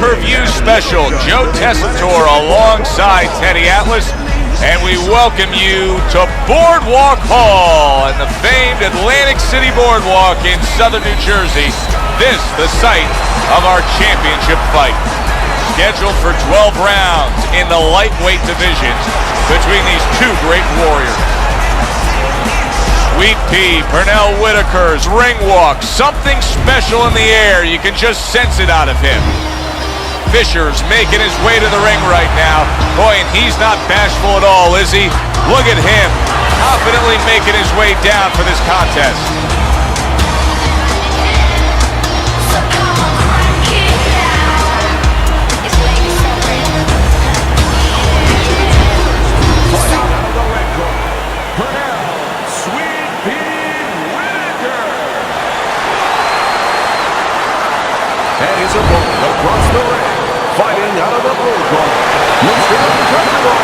pay-per-view special. Joe Tessitore alongside Teddy Atlas, and we welcome you to Boardwalk Hall and the famed Atlantic City Boardwalk in southern New Jersey. This, the site of our championship fight. Scheduled for 12 rounds in the lightweight division between these two great warriors. Sweet Pea, Pernell Whitaker's ring walk, something special in the air. You can just sense it out of him. Fisher's making his way to the ring right now. Boy, and he's not bashful at all, is he? Look at him, confidently making his way down for this contest. And his opponent across the ring, fighting out of the blue corner, Mr. Untouchable,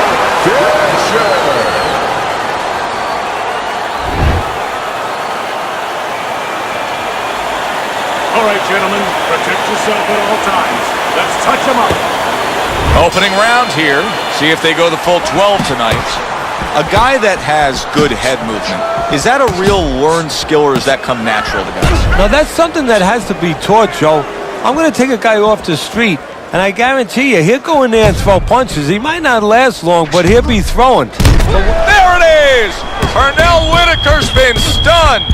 Fisher. All right, gentlemen, protect yourself at all times. Let's touch them up. Opening round here. See if they go the full 12 tonight. A guy that has good head movement, is that a real learned skill or does that come natural to guys? Now, that's something that has to be taught, Joe. I'm going to take a guy off the street, and I guarantee you, he'll go in there and throw punches. He might not last long, but he'll be throwing. There it is! Pernell Whitaker's been stunned.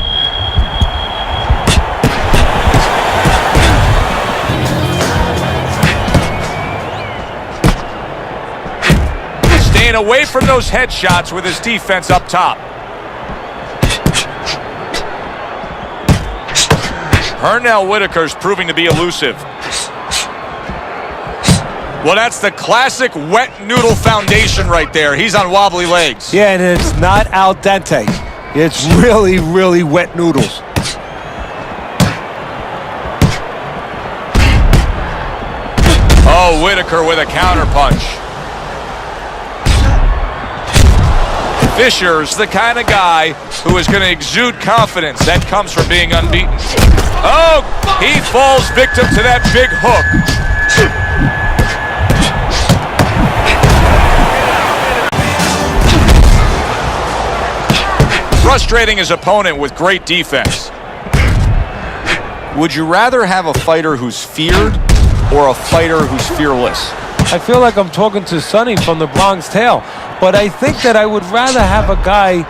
Staying away from those headshots with his defense up top. Pernell Whitaker's proving to be elusive. Well, that's the classic wet noodle foundation right there. He's on wobbly legs. Yeah, and it's not al dente. It's really, really wet noodles. Oh, Whitaker with a counterpunch. Fisher's the kind of guy who is going to exude confidence that comes from being unbeaten. Oh, he falls victim to that big hook. Frustrating his opponent with great defense. Would you rather have a fighter who's feared or a fighter who's fearless? I feel like I'm talking to Sonny from the Bronx Tale, but I think that I would rather have a guy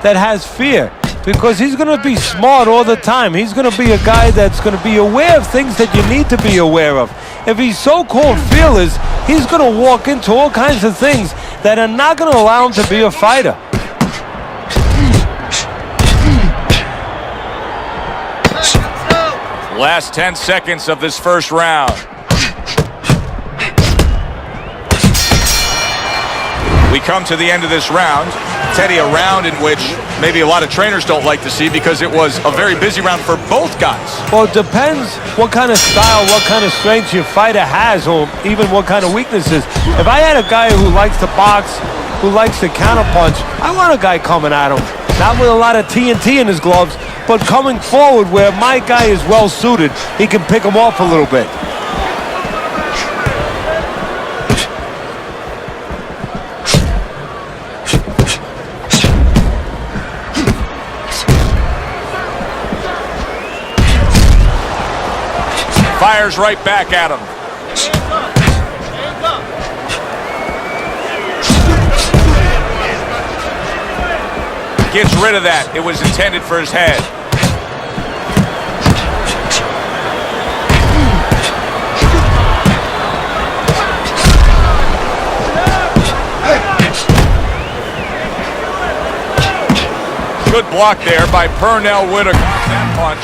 that has fear, because he's going to be smart all the time. He's going to be a guy that's going to be aware of things that you need to be aware of. If he's so-called fearless, he's going to walk into all kinds of things that are not going to allow him to be a fighter. Last 10 seconds of this first round. We come to the end of this round. Teddy, a round in which maybe a lot of trainers don't like to see because it was a very busy round for both guys. Well, it depends what kind of style, what kind of strength your fighter has, or even what kind of weaknesses. If I had a guy who likes to box, who likes to counterpunch, I want a guy coming at him. Not with a lot of TNT in his gloves, but coming forward where my guy is well suited, he can pick him off a little bit. Fires right back at him. Gets rid of that. It was intended for his head. Good block there by Pernell Whitaker. That punch.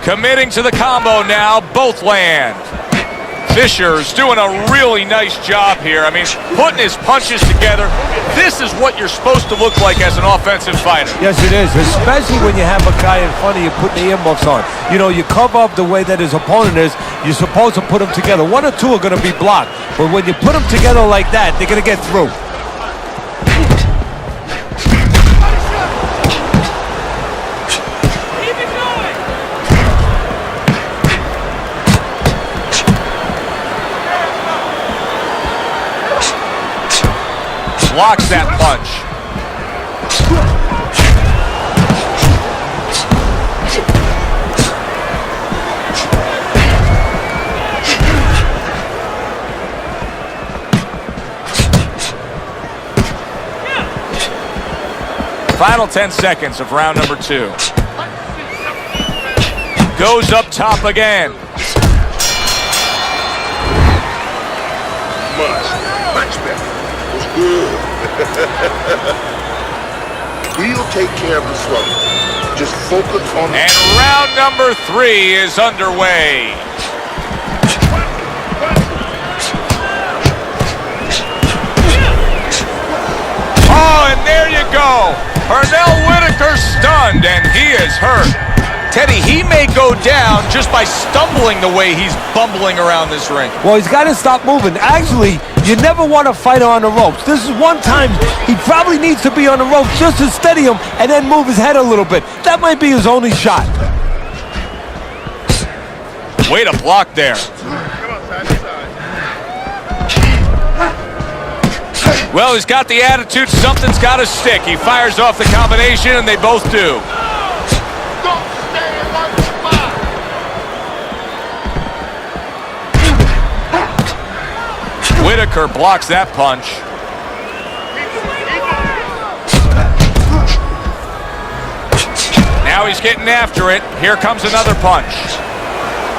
Committing to the combo now, both land. Fisher's doing a really nice job here. I mean, putting his punches together. This is what you're supposed to look like as an offensive fighter. Yes, it is, especially when you have a guy in front of you putting the earmuffs on. You know, you cover up the way that his opponent is. You're supposed to put them together. One or two are going to be blocked. But when you put them together like that, they're going to get through. Blocks that punch. Final 10 seconds of round number 2. Goes up top again. Much better. It was good. He'll take care of the swelling. Just focus on... And round number 3 is underway. Oh, and there you go. Whitaker stunned, and he is hurt. Teddy, he may go down just by stumbling the way he's bumbling around this ring. Well, he's got to stop moving. Actually, you never want to fight on the ropes. This is one time he probably needs to be on the ropes just to steady him and then move his head a little bit. That might be his only shot. Way to block there. Well, he's got the attitude. Something's got to stick. He fires off the combination, and they both do. Don't stay in one spot. Whitaker blocks that punch. Now he's getting after it. Here comes another punch.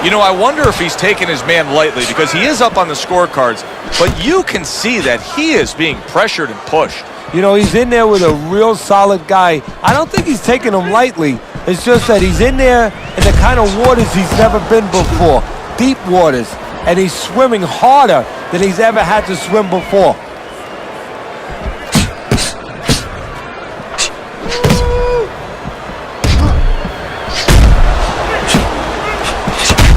You know, I wonder if he's taking his man lightly because he is up on the scorecards, but you can see that he is being pressured and pushed. You know, he's in there with a real solid guy. I don't think he's taking him lightly. It's just that he's in there in the kind of waters he's never been before, deep waters, and he's swimming harder than he's ever had to swim before.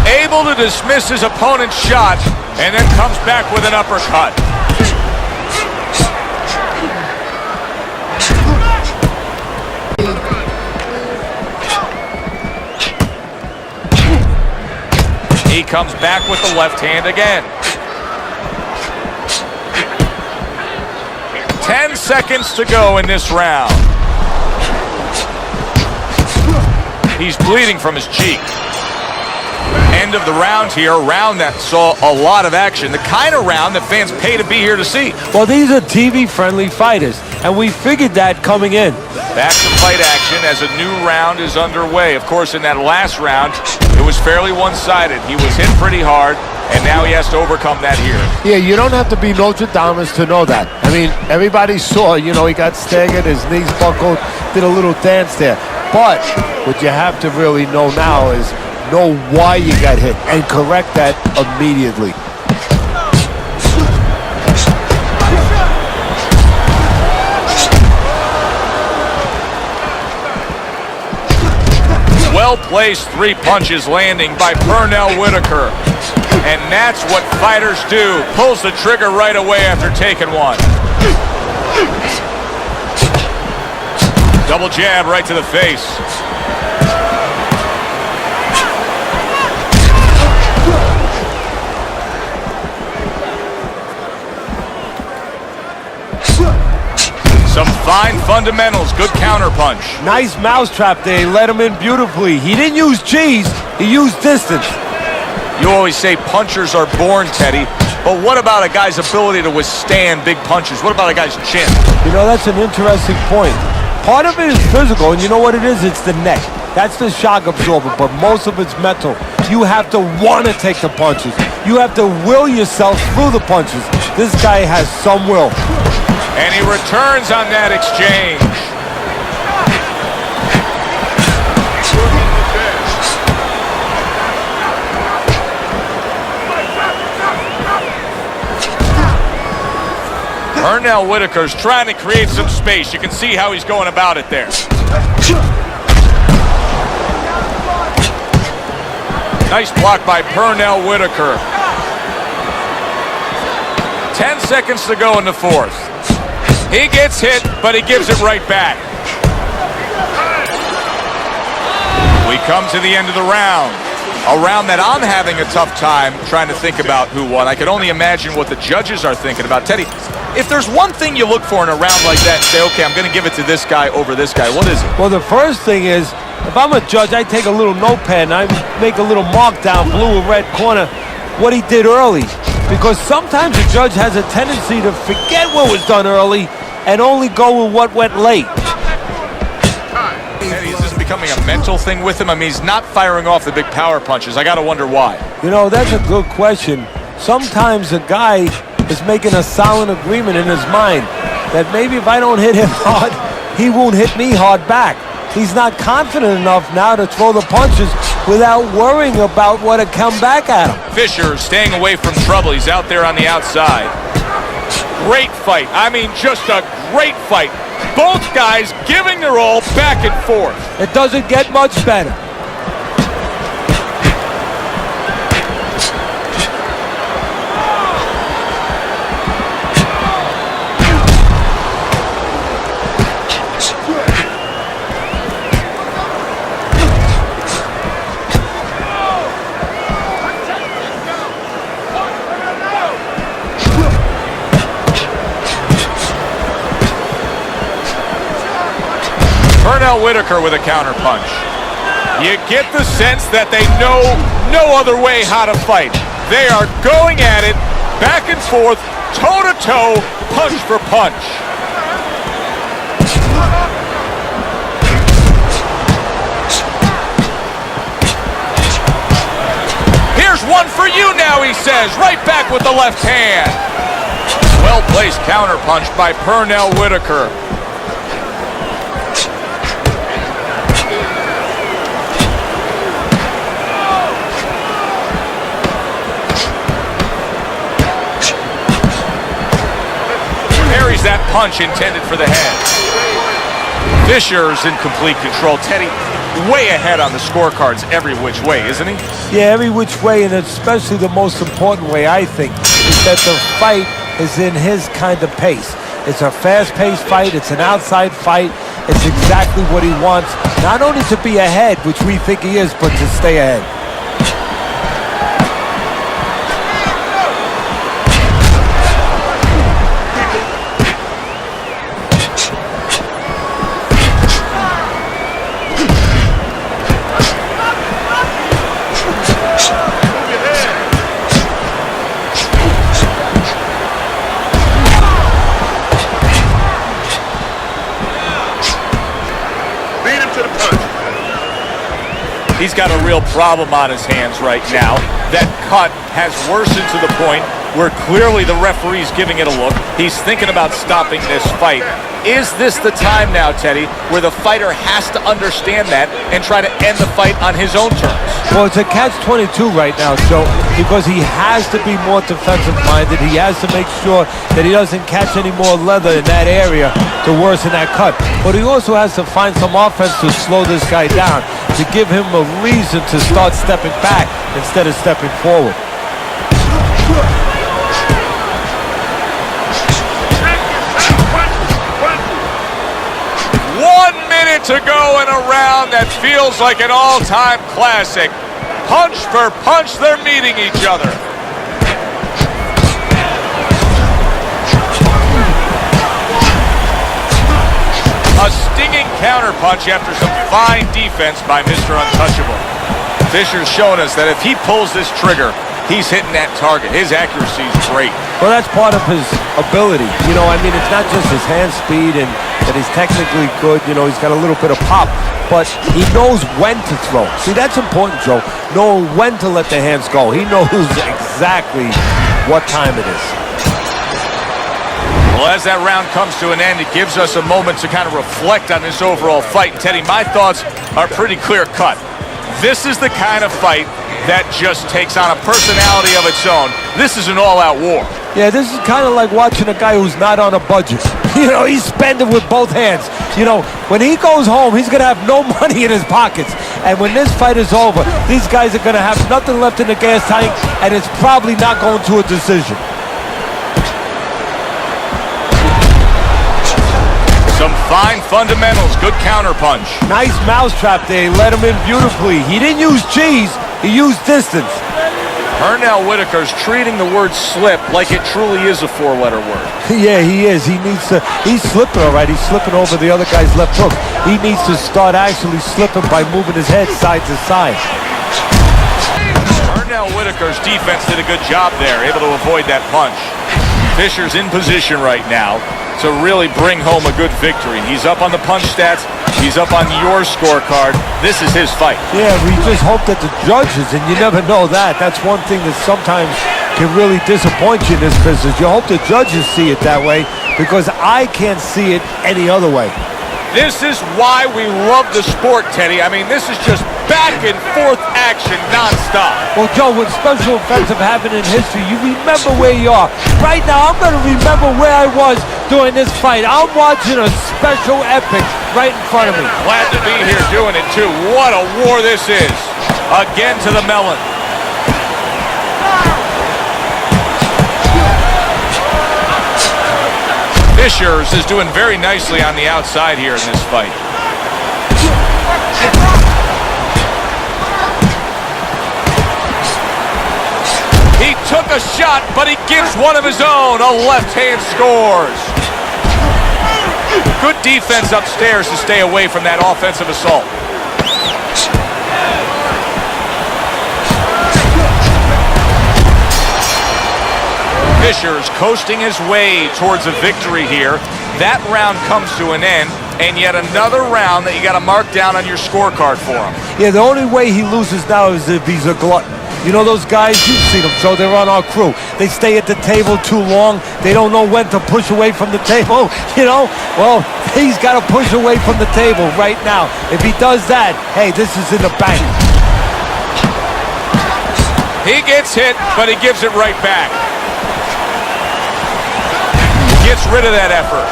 Able to dismiss his opponent's shot and then comes back with an uppercut. He comes back with the left hand again. 10 seconds to go in this round. He's bleeding from his cheek. End of the round here, a round that saw a lot of action, the kind of round that fans pay to be here to see. Well, these are TV-friendly fighters, and we figured that coming in. Back to fight action as a new round is underway. Of course, in that last round, it was fairly one-sided. He was hit pretty hard, and now he has to overcome that here. Yeah, you don't have to be Nostradamus to know that. I mean, everybody saw, you know, he got staggered, his knees buckled, did a little dance there. But what you have to really know now is know why you got hit and correct that immediately. Well-placed 3 punches landing by Whitaker. And that's what fighters do. Pulls the trigger right away after taking one. Double jab right to the face. Some fine fundamentals, good counterpunch. Nice mousetrap there, he let him in beautifully. He didn't use cheese, he used distance. You always say punchers are born, Teddy, but what about a guy's ability to withstand big punches? What about a guy's chin? You know, that's an interesting point. Part of it is physical, and you know what it is? It's the neck. That's the shock absorber, but most of it's mental. You have to want to take the punches. You have to will yourself through the punches. This guy has some will. And he returns on that exchange. Whitaker's trying to create some space. You can see how he's going about it there. Nice block by Whitaker. 10 seconds to go in the 4th. He gets hit, but he gives it right back. We come to the end of the round. A round that I'm having a tough time trying to think about who won. I can only imagine what the judges are thinking about. Teddy, if there's one thing you look for in a round like that and say, okay, I'm going to give it to this guy over this guy, what is it? Well, the first thing is, if I'm a judge, I take a little notepad and I make a little mark down, blue or red corner, what he did early. Because sometimes a judge has a tendency to forget what was done early and only go with what went late. Teddy, is this becoming a mental thing with him? I mean, he's not firing off the big power punches. I got to wonder why. You know, that's a good question. Sometimes a guy is making a silent agreement in his mind that maybe if I don't hit him hard, he won't hit me hard back. He's not confident enough now to throw the punches without worrying about what will come back at him. Fisher staying away from trouble. He's out there on the outside. Great fight. I mean, just a great fight. Both guys giving their all back and forth. It doesn't get much better. Whitaker with a counterpunch. You get the sense that they know no other way how to fight. They are going at it, back and forth, toe-to-toe, punch for punch. Here's one for you now, he says, right back with the left hand. Well-placed counterpunch by Pernell Whitaker. That punch intended for the head. Fisher's in complete control. Teddy, way ahead on the scorecards every which way, isn't he? Yeah, every which way, and especially the most important way, I think, is that the fight is in his kind of pace. It's a fast-paced fight. It's an outside fight. It's exactly what he wants, not only to be ahead, which we think he is, but to stay ahead. He's got a real problem on his hands right now. That cut has worsened to the point where clearly the referee's giving it a look. He's thinking about stopping this fight. Is this the time now, Teddy, where the fighter has to understand that and try to end the fight on his own terms? Well, it's a catch-22 right now, Joe, because he has to be more defensive-minded. He has to make sure that he doesn't catch any more leather in that area to worsen that cut. But he also has to find some offense to slow this guy down, to give him a reason to start stepping back instead of stepping forward. 1 minute to go in a round that feels like an all-time classic. Punch for punch, they're meeting each other. A stinging counterpunch after some fine defense by Mr. Untouchable. Fisher's showing us that if he pulls this trigger, he's hitting that target. His accuracy is great. Well, that's part of his ability. You know, I mean, it's not just his hand speed and that he's technically good. You know, he's got a little bit of pop, but he knows when to throw. See, that's important, Joe. Knowing when to let the hands go. He knows exactly what time it is. Well, as that round comes to an end, it gives us a moment to kind of reflect on this overall fight. Teddy, my thoughts are pretty clear-cut. This is the kind of fight that just takes on a personality of its own. This is an all-out war. Yeah, this is kind of like watching a guy who's not on a budget. You know, he's spending with both hands. You know, when he goes home, he's going to have no money in his pockets. And when this fight is over, these guys are going to have nothing left in the gas tank, and it's probably not going to a decision. Some fine fundamentals, good counterpunch. Nice mousetrap there, he let him in beautifully. He didn't use cheese, He used distance. Whitaker's treating the word slip like it truly is a four-letter word. Yeah, he is. He's slipping all right. He's slipping over the other guy's left hook. He needs to start actually slipping by moving his head side to side. Whitaker's defense did a good job there, able to avoid that punch. Fisher's in position right now to really bring home a good victory. He's up on the punch stats. He's up on your scorecard. This is his fight. Yeah, we just hope that the judges, and you never know that. That's one thing that sometimes can really disappoint you in this business. You hope the judges see it that way, because I can't see it any other way. This is why we love the sport, Teddy. I mean, this is just back and forth action nonstop. Well, Joe, when special events have happened in history, you remember where you are. Right now, I'm going to remember where I was during this fight. I'm watching a special epic right in front of me. Glad to be here doing it, too. What a war this is. Again to the melon. Fishers is doing very nicely on the outside here in this fight. He took a shot, but he gives one of his own. A left hand scores. Good defense upstairs to stay away from that offensive assault. Fisher's coasting his way towards a victory here. That round comes to an end, and yet another round that you got to mark down on your scorecard for him. Yeah, the only way he loses now is if he's a glutton. You know those guys? You've seen them, Joe. They're on our crew. They stay at the table too long. They don't know when to push away from the table. You know? Well, he's got to push away from the table right now. If he does that, hey, this is in the bank. He gets hit, but he gives it right back. Gets rid of that effort.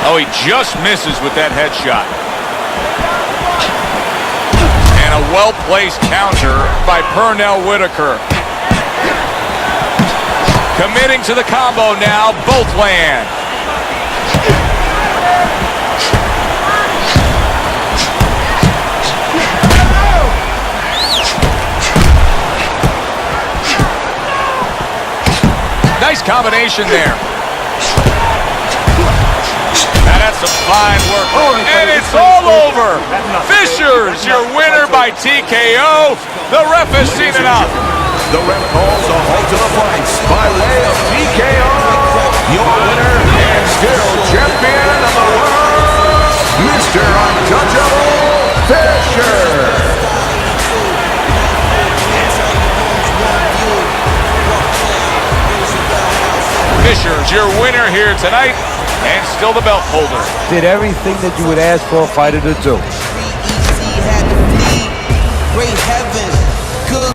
Oh, he just misses with that headshot. And a well-placed counter by Whitaker. Committing to the combo now, both land. Nice combination there. Now that's some fine work. And it's all over. Fisher's your winner by TKO. The ref has seen enough. The ref calls a halt to the fight by way of TKO. Your winner and still champion of the world, Mr. Untouchable Fisher. Fisher's your winner here tonight, and still the belt holder. Did everything that you would ask for a fighter to do. Great heaven.